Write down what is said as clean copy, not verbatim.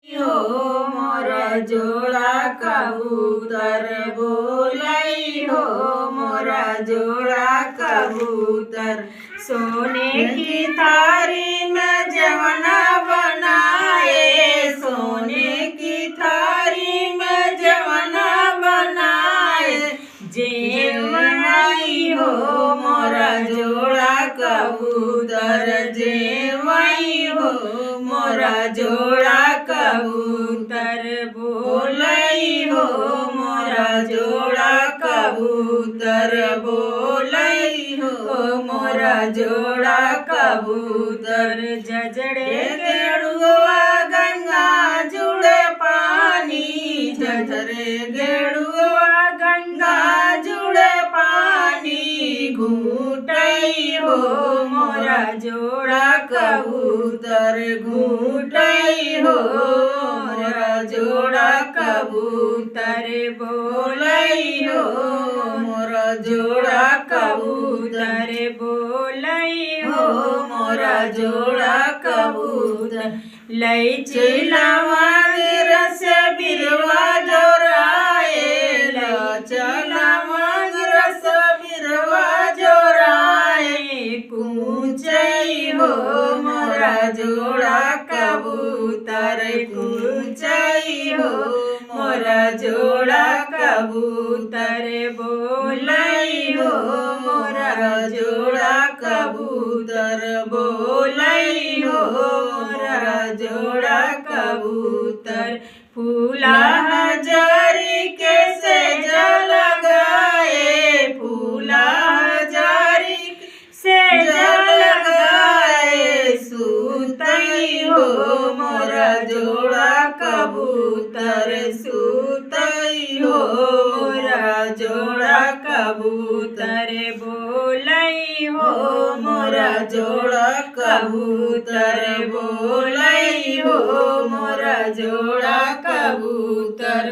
हो मोरा जोड़ा कबूतर बोलई हो मोरा जोड़ा कबूतर। सोने की थारी में जवना बनाए, सोने की थारी में जवना बनाए, जेवई हो मोरा जोड़ा कबूतर, जेवई हो मोरा जोड़ा कबूतर बोलई हो मोरा जोड़ा कबूतर बोलई हो मोरा जोड़ा कबूतर। जजड़े गेड़ुआ गंगा जुड़े पानी, जजरे गेड़ुआ गंगा जुड़े पानी, घूटई हो मोरा जोड़ा कबूतर, घूटई हो मोरा जोड़ा कबूतर बोलई हो मोरा जोड़ा कबूतर बोलई हो मोरा जोड़ा कबूतर। लई चिलावा रस बिरवा जोराए, चलावा रस बिरवा जोराए, कूचई हो मोरा जोड़ा कबूतर, कूचई हो मोरा जोड़ा कबूतर बोलई हो मोरा जोड़ा कबूतर बोलई हो मोरा जोड़ा कबूतर। फूला हजारी के सेज लगाए, फूला हजारी सेज लगाए, सूतई हो मोरा जोड़ा कबूतर, सूतई हो मोरा जोड़ा कबूतर बोलई हो मोरा जोड़ा कबूतर बोलई हो मोरा जोड़ा कबूतर।